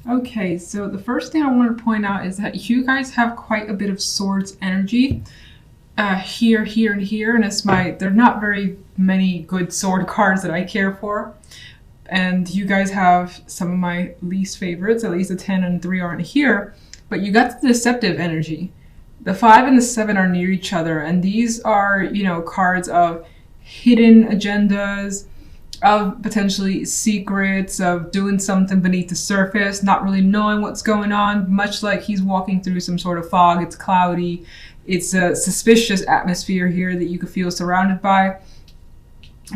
Okay, so the first thing I want to point out is that you guys have quite a bit of swords energy here, here, and here, and there are not very many good sword cards that I care for. And you guys have some of my least favorites, at least the 10 and 3 aren't here, but you got the deceptive energy. The 5 and the 7 are near each other, and these are, cards of hidden agendas, of potentially secrets, of doing something beneath the surface, not really knowing what's going on, much like he's walking through some sort of fog. It's cloudy. It's a suspicious atmosphere here that you could feel surrounded by.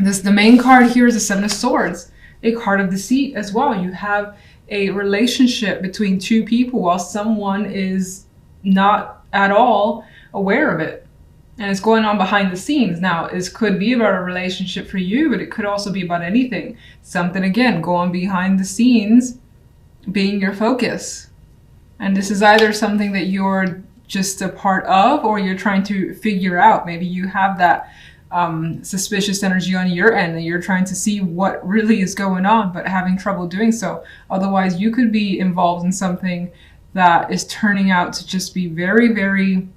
The main card here is the Seven of Swords, a card of deceit as well. You have a relationship between two people while someone is not at all aware of it. And it's going on behind the scenes. Now, this could be about a relationship for you, but it could also be about anything. Something, again, going behind the scenes, being your focus. And this is either something that you're just a part of, or you're trying to figure out. Maybe you have that suspicious energy on your end, and you're trying to see what really is going on, but having trouble doing so. Otherwise, you could be involved in something that is turning out to just be very, very,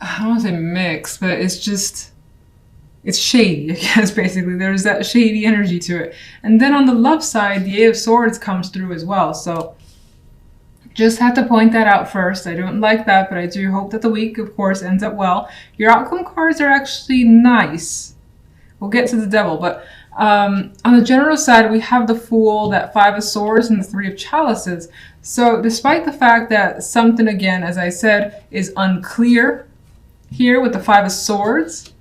I don't want to say mixed, but it's shady, I guess, basically. There's that shady energy to it. And then on the love side, the Eight of Swords comes through as well. So just have to point that out first. I don't like that, but I do hope that the week, of course, ends up well. Your outcome cards are actually nice. We'll get to the Devil, but on the general side, we have the Fool, that 5 of Swords, and the 3 of Chalices. So despite the fact that something, again, as I said, is unclear here with the 5 of Swords,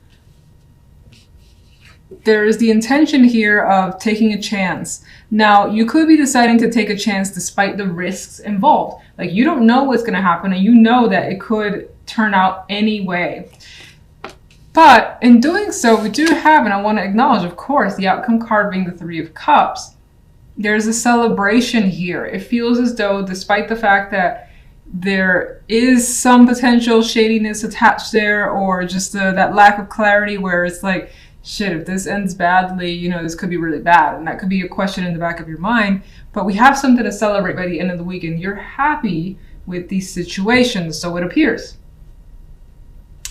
there is the intention here of taking a chance. Now, you could be deciding to take a chance despite the risks involved. Like, you don't know what's going to happen, and you know that it could turn out any way. But in doing so, we do have, and I want to acknowledge, of course, the outcome card being the 3 of Cups. There's a celebration here. It feels as though, despite the fact that there is some potential shadiness attached there, or just that lack of clarity where it's like, shit, if this ends badly, this could be really bad. And that could be a question in the back of your mind. But we have something to celebrate by the end of the week, and you're happy with these situations, so it appears.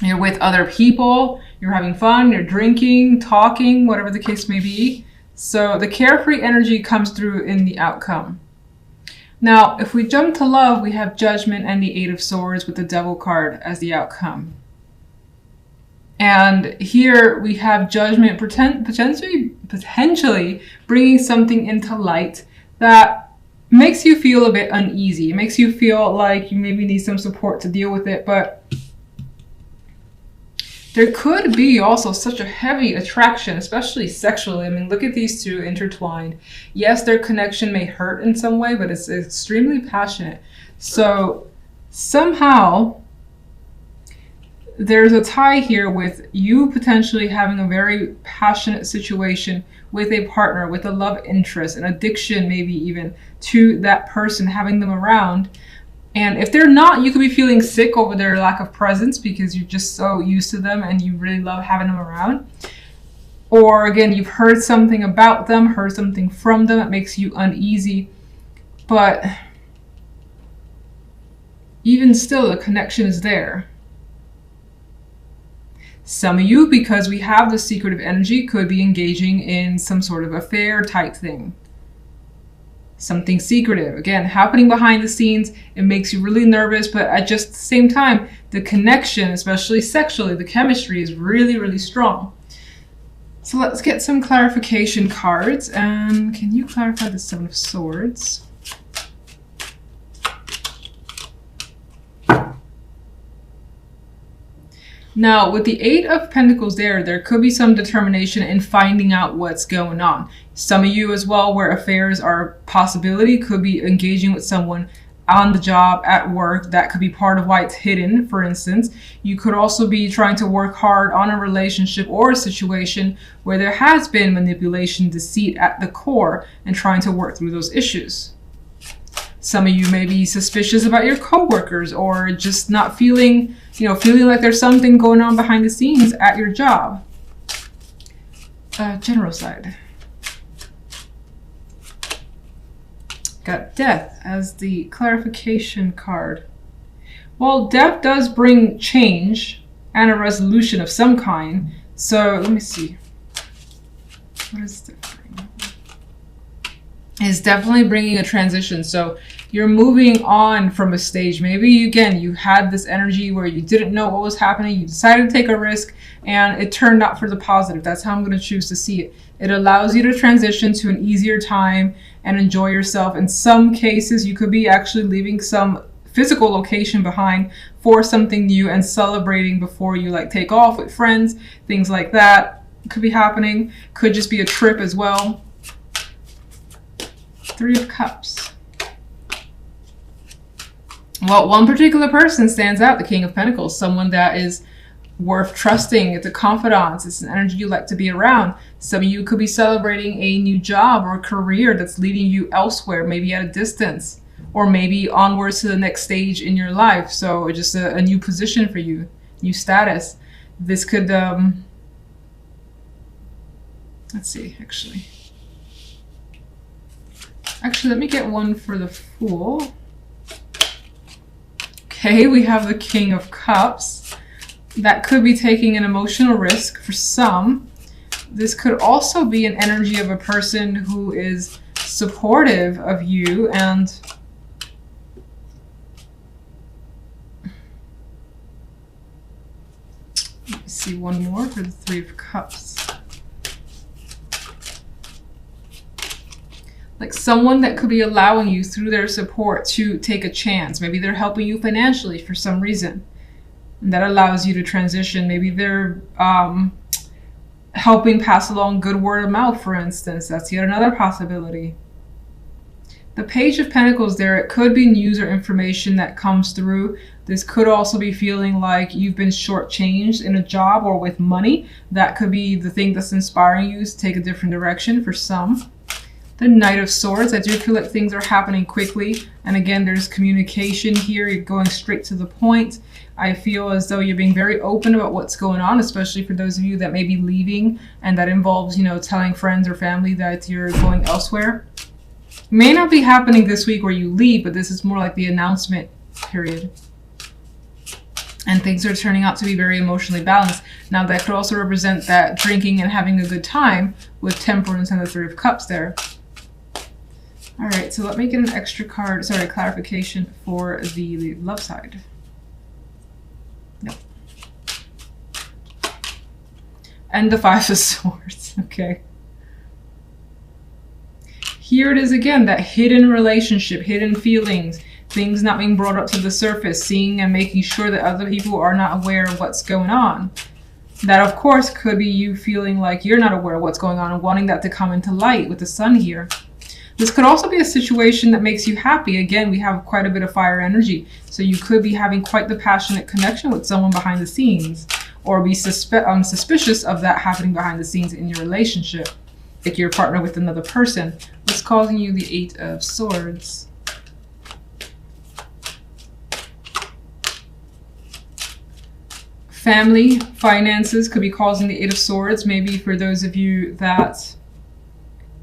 You're with other people, you're having fun, you're drinking, talking, whatever the case may be. So the carefree energy comes through in the outcome. Now, if we jump to love, we have Judgment and the 8 of Swords with the Devil card as the outcome. And here we have Judgment potentially bringing something into light that makes you feel a bit uneasy. It makes you feel like you maybe need some support to deal with it, but there could be also such a heavy attraction, especially sexually. I mean, look at these two intertwined. Yes, their connection may hurt in some way, but it's extremely passionate. So somehow there's a tie here with you potentially having a very passionate situation with a partner, with a love interest, an addiction maybe even to that person, having them around. And if they're not, you could be feeling sick over their lack of presence because you're just so used to them and you really love having them around. Or again, you've heard something about them, heard something from them that makes you uneasy. But even still, the connection is there. Some of you, because we have the secretive energy, could be engaging in some sort of affair type thing. Something secretive, again, happening behind the scenes. It makes you really nervous, but at just the same time, the connection, especially sexually, the chemistry is really, really strong. So let's get some clarification cards. Can you clarify the 7 of Swords? Now, with the 8 of Pentacles there could be some determination in finding out what's going on. Some of you as well, where affairs are a possibility, could be engaging with someone on the job, at work. That could be part of why it's hidden, for instance. You could also be trying to work hard on a relationship or a situation where there has been manipulation, deceit at the core, and trying to work through those issues. Some of you may be suspicious about your coworkers, or just not feeling like there's something going on behind the scenes at your job. General side. Got death as the clarification card. Well, death does bring change and a resolution of some kind. So let me see. What is death bringing? It's definitely bringing a transition. So you're moving on from a stage. Maybe, again, you had this energy where you didn't know what was happening. You decided to take a risk, and it turned out for the positive. That's how I'm going to choose to see it. It allows you to transition to an easier time and enjoy yourself. In some cases, you could be actually leaving some physical location behind for something new and celebrating before you like take off with friends, things like that could be happening. Could just be a trip as well. 3 of Cups. Well, one particular person stands out, the King of Pentacles, someone that is worth trusting. It's a confidant. It's an energy you like to be around. Some of you could be celebrating a new job or a career that's leading you elsewhere, maybe at a distance, or maybe onwards to the next stage in your life. So just a new position for you, new status. This could, let's see, actually, let me get one for the Fool. Okay, we have the King of Cups. That could be taking an emotional risk for some. This could also be an energy of a person who is supportive of you and let me see one more for the 3 of Cups. Like someone that could be allowing you through their support to take a chance. Maybe they're helping you financially for some reason. And that allows you to transition. Maybe they're helping pass along good word of mouth, for instance. That's yet another possibility. The Page of Pentacles there, it could be news or information that comes through. This could also be feeling like you've been shortchanged in a job or with money. That could be the thing that's inspiring you to take a different direction for some. The Knight of Swords, I do feel like things are happening quickly. And again, there's communication here. You're going straight to the point. I feel as though you're being very open about what's going on, especially for those of you that may be leaving and that involves, telling friends or family that you're going elsewhere. May not be happening this week where you leave, but this is more like the announcement period. And things are turning out to be very emotionally balanced. Now, that could also represent that drinking and having a good time with Temperance and the 3 of Cups there. All right, so let me get an extra card, clarification for the love side. Nope. And the 5 of Swords, okay. Here it is again, that hidden relationship, hidden feelings, things not being brought up to the surface, seeing and making sure that other people are not aware of what's going on. That, of course, could be you feeling like you're not aware of what's going on and wanting that to come into light with the Sun here. This could also be a situation that makes you happy. Again, we have quite a bit of fire energy. So you could be having quite the passionate connection with someone behind the scenes, or be suspicious of that happening behind the scenes in your relationship, like your partner with another person. What's causing you the 8 of Swords? Family, finances could be causing the 8 of Swords. Maybe for those of you that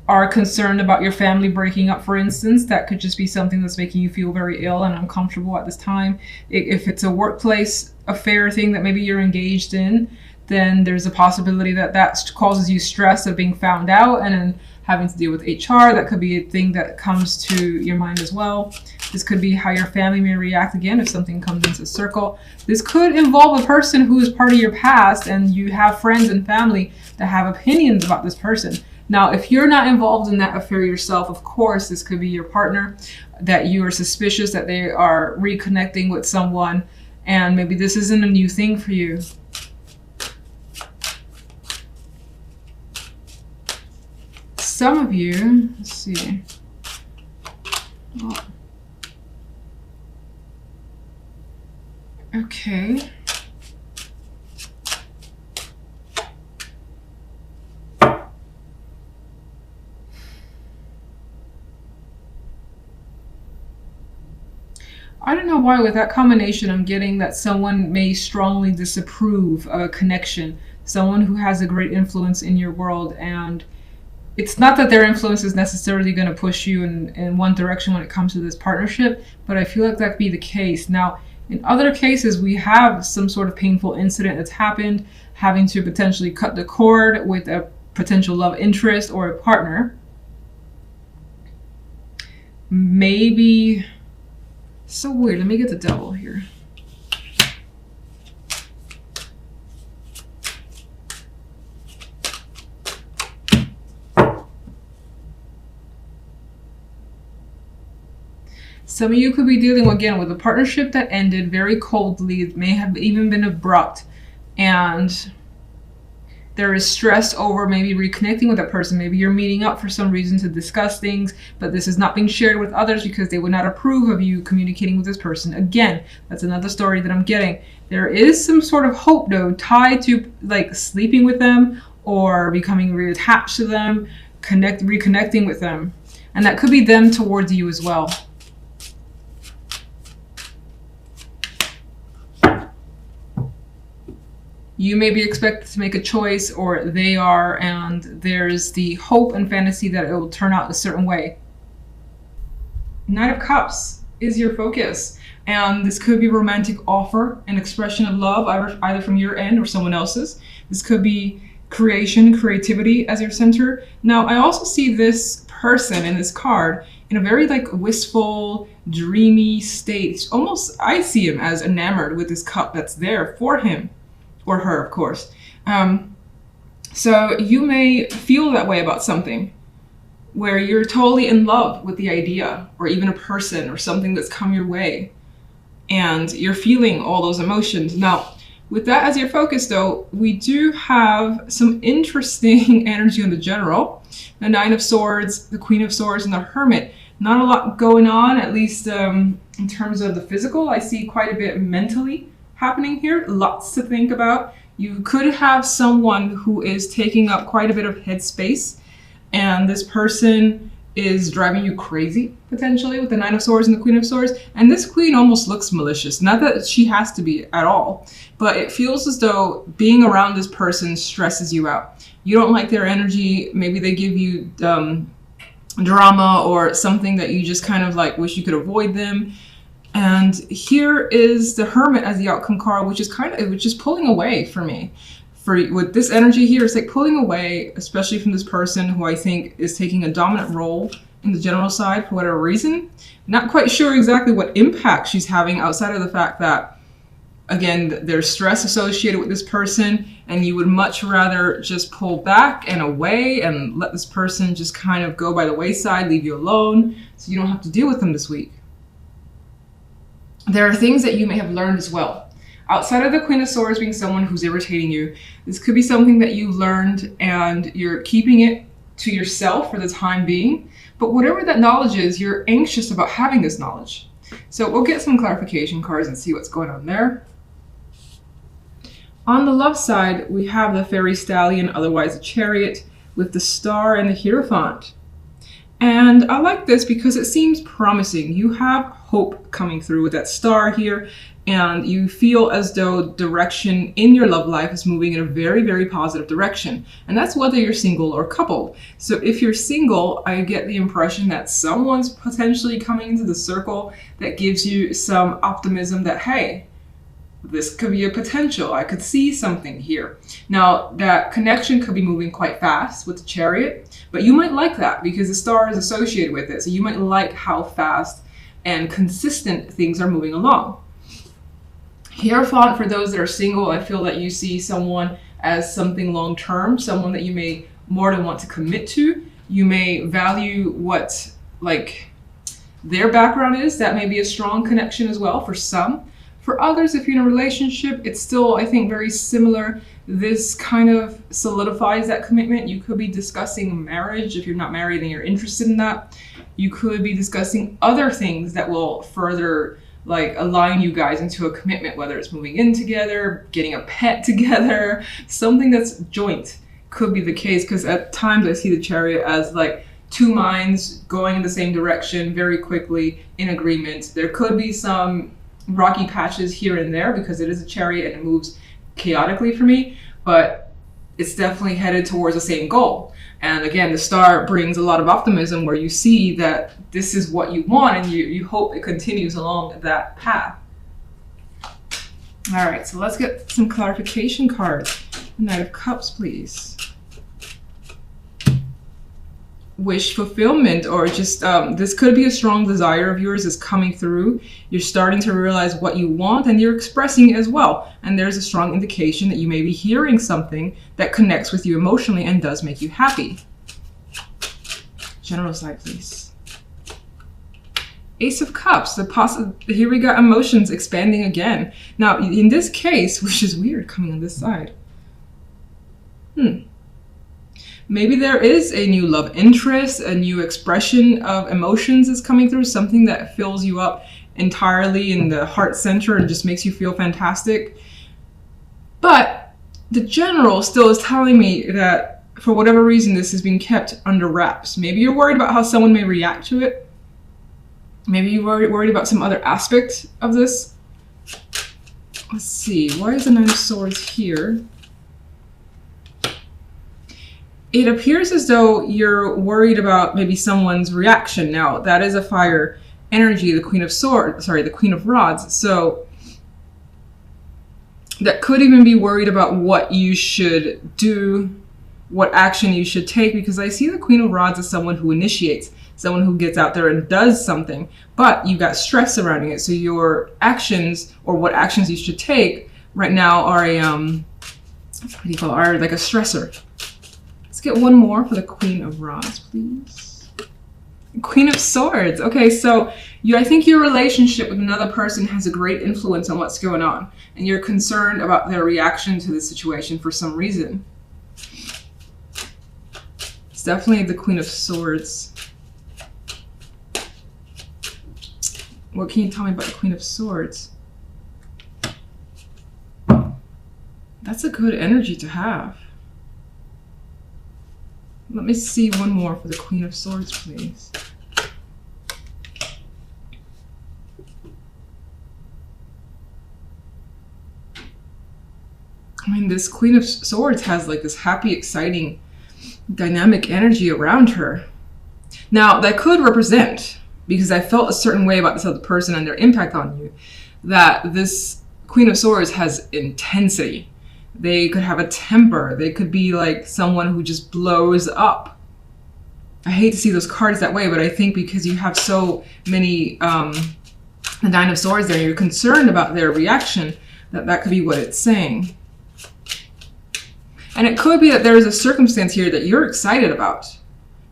are concerned about your family breaking up, for instance, that could just be something that's making you feel very ill and uncomfortable at this time. If it's a workplace affair thing that maybe you're engaged in, then there's a possibility that that causes you stress of being found out and then having to deal with HR. That could be a thing that comes to your mind as well. This could be how your family may react again if something comes into circle. This could involve a person who is part of your past and you have friends and family that have opinions about this person. Now, if you're not involved in that affair yourself, of course, this could be your partner, that you are suspicious that they are reconnecting with someone, and maybe this isn't a new thing for you. Some of you, let's see. Oh. Okay. I don't know why with that combination I'm getting that someone may strongly disapprove of a connection, someone who has a great influence in your world and it's not that their influence is necessarily going to push you in one direction when it comes to this partnership, but I feel like that could be the case. Now, in other cases, we have some sort of painful incident that's happened, having to potentially cut the cord with a potential love interest or a partner. Maybe, so weird, let me get the devil here. Some of you could be dealing again with a partnership that ended very coldly. It may have even been abrupt, and there is stress over maybe reconnecting with that person. Maybe you're meeting up for some reason to discuss things, but this is not being shared with others because they would not approve of you communicating with this person. Again, that's another story that I'm getting. There is some sort of hope though tied to like sleeping with them or becoming reattached to them, reconnecting with them. And that could be them towards you as well. You may be expected to make a choice, or they are, and there's the hope and fantasy that it will turn out a certain way. Knight of Cups is your focus, and this could be a romantic offer, an expression of love, either from your end or someone else's. This could be creation, creativity as your center. Now, I also see this person in this card in a very like wistful, dreamy state. Almost, I see him as enamored with this cup that's there for him. Or her, of course. So you may feel that way about something where you're totally in love with the idea or even a person or something that's come your way, and you're feeling all those emotions. Now, with that as your focus though, we do have some interesting energy on the General, the Nine of Swords, the Queen of Swords, and the Hermit. Not a lot going on, at least in terms of the physical. I see quite a bit mentally happening here, lots to think about. You could have someone who is taking up quite a bit of headspace, and this person is driving you crazy, potentially, with the Nine of Swords and the Queen of Swords. And this Queen almost looks malicious. Not that she has to be at all, but it feels as though being around this person stresses you out. You don't like their energy. Maybe they give you drama or something that you just kind of like wish you could avoid them. And here is the Hermit as the outcome card, which is pulling away for me. With this energy here, it's like pulling away, especially from this person who I think is taking a dominant role in the General side for whatever reason. Not quite sure exactly what impact she's having outside of the fact that, again, there's stress associated with this person, and you would much rather just pull back and away and let this person just kind of go by the wayside, leave you alone, so you don't have to deal with them this week. There are things that you may have learned as well. Outside of the Queen of Swords being someone who's irritating you, this could be something that you learned and you're keeping it to yourself for the time being. But whatever that knowledge is, you're anxious about having this knowledge. So we'll get some clarification cards and see what's going on there. On the love side, we have the Fairy Stallion, otherwise the Chariot, with the Star and the Hierophant. And I like this because it seems promising. You have hope coming through with that star here, and you feel as though direction in your love life is moving in a very, very positive direction. And that's whether you're single or coupled. So if you're single, I get the impression that someone's potentially coming into the circle that gives you some optimism that, hey, this could be a potential. I could see something here. Now, that connection could be moving quite fast with the Chariot, but you might like that because the star is associated with it. So you might like how fast and consistent things are moving along. Hierophant, for those that are single, I feel that you see someone as something long-term, someone that you may more than want to commit to. You may value what their background is. That may be a strong connection as well for some. For others, if you're in a relationship, it's still, I think, very similar. This kind of solidifies that commitment. You could be discussing marriage. If you're not married and you're interested in that, you could be discussing other things that will further align you guys into a commitment, whether it's moving in together, getting a pet together, something that's joint could be the case. Because at times I see the Chariot as two minds going in the same direction very quickly in agreement. There could be some rocky patches here and there because it is a Chariot and it moves chaotically for me, but it's definitely headed towards the same goal. And again, the star brings a lot of optimism where you see that this is what you want and you hope it continues along that path. All right, so let's get some clarification cards. Knight of Cups, please. Wish fulfillment, or just this could be a strong desire of yours is coming through. You're starting to realize what you want and you're expressing it as well. And there's a strong indication that you may be hearing something that connects with you emotionally and does make you happy. General side, please. Ace of Cups. Here we got emotions expanding again. Now, in this case, which is weird coming on this side. Maybe there is a new love interest, a new expression of emotions is coming through, something that fills you up entirely in the heart center and just makes you feel fantastic. But the general still is telling me that for whatever reason, this is being kept under wraps. Maybe you're worried about how someone may react to it. Maybe you're worried about some other aspect of this. Let's see, why is the Nine of Swords here? It appears as though you're worried about maybe someone's reaction. Now, that is a fire energy, the Queen of Swords, sorry, the Queen of Rods. So that could even be worried about what you should do, what action you should take, because I see the Queen of Rods as someone who initiates, someone who gets out there and does something, but you've got stress surrounding it. So your actions, or what actions you should take right now, are are like a stressor. Let's get one more for the Queen of Rods, please. Queen of Swords. Okay, so I think your relationship with another person has a great influence on what's going on, and you're concerned about their reaction to the situation for some reason. It's definitely the Queen of Swords. What can you tell me about the Queen of Swords? That's a good energy to have. Let me see one more for the Queen of Swords, please. I mean, this Queen of Swords has like this happy, exciting, dynamic energy around her. Now, that could represent, because I felt a certain way about this other person and their impact on you, that this Queen of Swords has intensity. They could have a temper. They could be like someone who just blows up. I hate to see those cards that way, but I think because you have so many, the Nine of Swords there, you're concerned about their reaction, that could be what it's saying. And it could be that there is a circumstance here that you're excited about,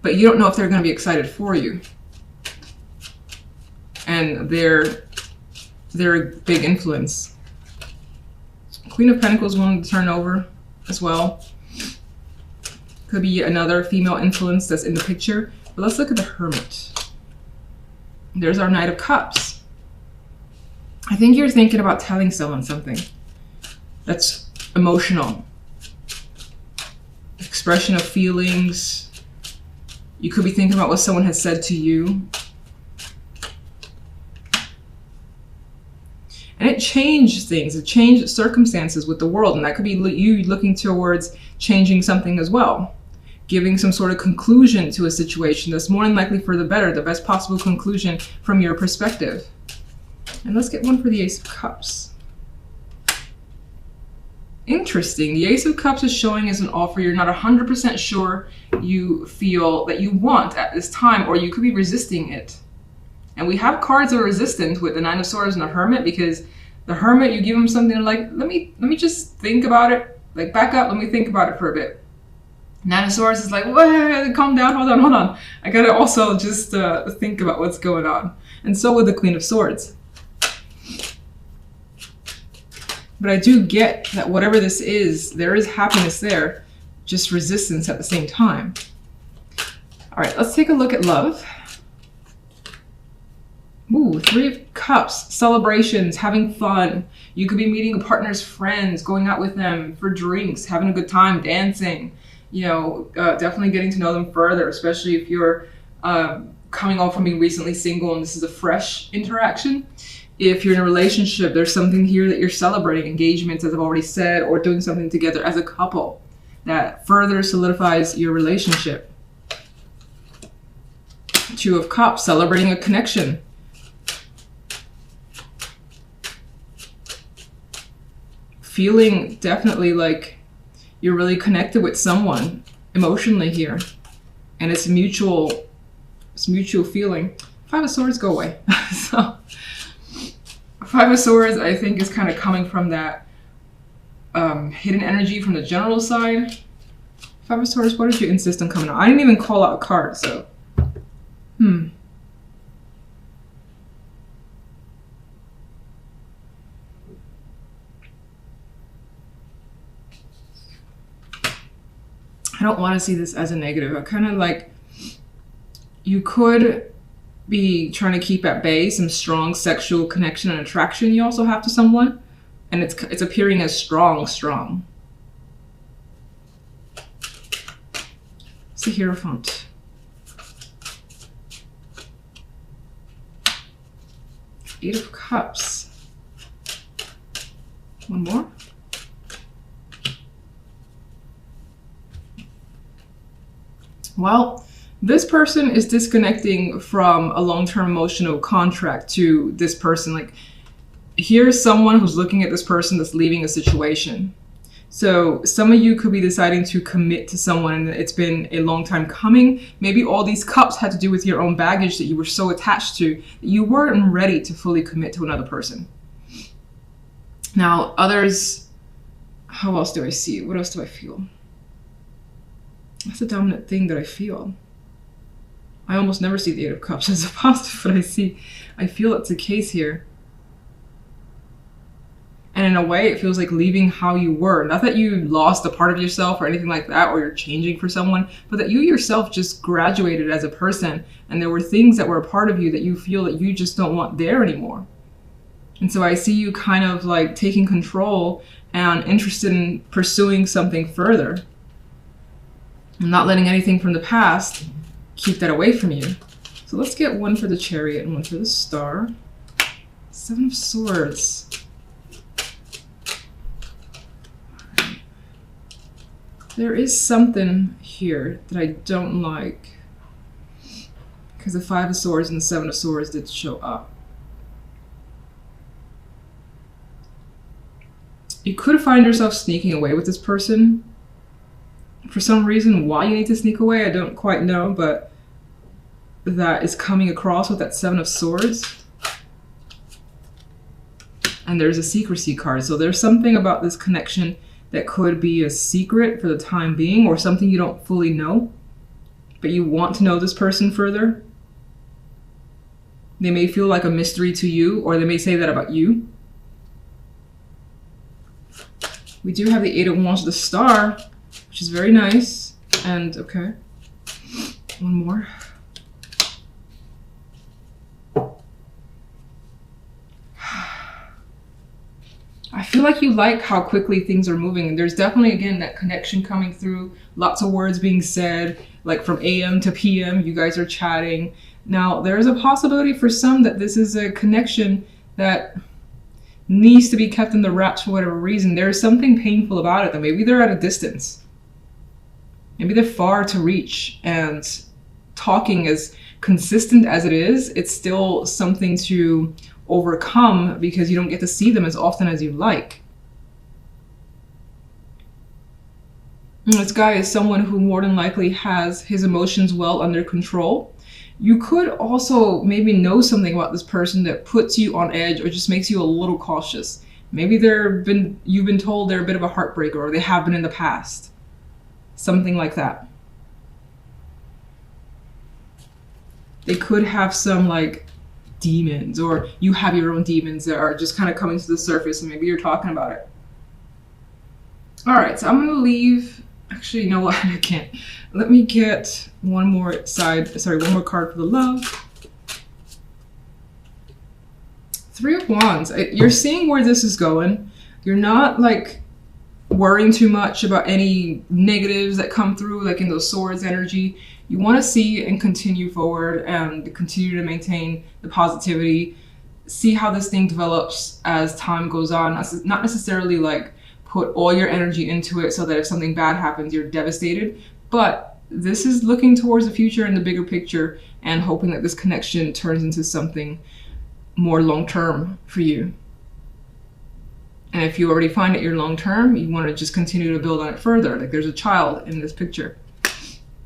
but you don't know if they're going to be excited for you. And they're a big influence. Queen of Pentacles wanting to turn over as well. Could be another female influence that's in the picture. But let's look at the Hermit. There's our Knight of Cups. I think you're thinking about telling someone something that's emotional. Expression of feelings. You could be thinking about what someone has said to you. And it changed things. It changed circumstances with the world. And that could be you looking towards changing something as well. Giving some sort of conclusion to a situation that's more than likely for the better, the best possible conclusion from your perspective. And let's get one for the Ace of Cups. Interesting. The Ace of Cups is showing as an offer you're not 100% sure you feel that you want at this time, or you could be resisting it. And we have cards that are resistant with the Nine of Swords and the Hermit, because the Hermit, you give them something like, let me just think about it. Like, back up, let me think about it for a bit. Nine of Swords is like, whoa, calm down, hold on. I gotta also just think about what's going on. And so with the Queen of Swords. But I do get that whatever this is, there is happiness there, just resistance at the same time. All right, let's take a look at love. Ooh, Three of Cups, celebrations, having fun. You could be meeting a partner's friends, going out with them for drinks, having a good time, dancing. You know, definitely getting to know them further, especially if you're coming off from being recently single and this is a fresh interaction. If you're in a relationship, there's something here that you're celebrating, engagements, as I've already said, or doing something together as a couple. that further solidifies your relationship. Two of Cups, celebrating a connection. Feeling definitely like you're really connected with someone emotionally here. And it's mutual feeling. Five of Swords, go away. So, Five of Swords, I think, is kind of coming from that hidden energy from the general side. Five of Swords, what did you insist on coming out? I didn't even call out a card, so. I don't want to see this as a negative. I kind of like, you could be trying to keep at bay some strong sexual connection and attraction you also have to someone. And it's appearing as strong. It's the Hierophant. Eight of Cups. One more. Well, this person is disconnecting from a long-term emotional contract to this person. Like, here's someone who's looking at this person that's leaving a situation. So some of you could be deciding to commit to someone and it's been a long time coming. Maybe all these cups had to do with your own baggage that you were so attached to that you weren't ready to fully commit to another person. Now, others, how else do I see? What else do I feel? That's the dominant thing that I feel. I almost never see the Eight of Cups as a positive, but I feel it's the case here. And in a way, it feels like leaving how you were. Not that you lost a part of yourself or anything like that, or you're changing for someone, but that you yourself just graduated as a person. And there were things that were a part of you that you feel that you just don't want there anymore. And so I see you kind of like taking control and interested in pursuing something further. And not letting anything from the past keep that away from you. So let's get one for the Chariot and one for the Star. Seven of Swords. There is something here that I don't like, because the Five of Swords and the Seven of Swords did show up. You could find yourself sneaking away with this person. For some reason, why you need to sneak away, I don't quite know, but that is coming across with that Seven of Swords. And there's a secrecy card. So there's something about this connection that could be a secret for the time being, or something you don't fully know, but you want to know this person further. They may feel like a mystery to you, or they may say that about you. We do have the Eight of Wands, the Star, which is very nice. And okay, one more. I feel like you like how quickly things are moving. There's definitely, again, that connection coming through. Lots of words being said, like from AM to PM, you guys are chatting. Now, there's a possibility for some that this is a connection that needs to be kept in the wraps for whatever reason. There's something painful about it, that maybe they're at a distance. Maybe they're far to reach, and talking as consistent as it is, it's still something to overcome because you don't get to see them as often as you like. And this guy is someone who more than likely has his emotions well under control. You could also maybe know something about this person that puts you on edge or just makes you a little cautious. Maybe you've been told they're a bit of a heartbreaker, or they have been in the past. Something like that. They could have some like demons, or you have your own demons that are just kind of coming to the surface, and maybe you're talking about it. All right, so I'm gonna leave. Actually, you know what? I can't. Let me get one more one more card for the love. Three of Wands. You're seeing where this is going. You're not like worrying too much about any negatives that come through, like in those Swords energy. You want to see and continue forward and continue to maintain the positivity. See how this thing develops as time goes on. Not necessarily like put all your energy into it so that if something bad happens, you're devastated. But this is looking towards the future and the bigger picture and hoping that this connection turns into something more long-term for you. And if you already find that you're long-term, you want to just continue to build on it further. Like there's a child in this picture.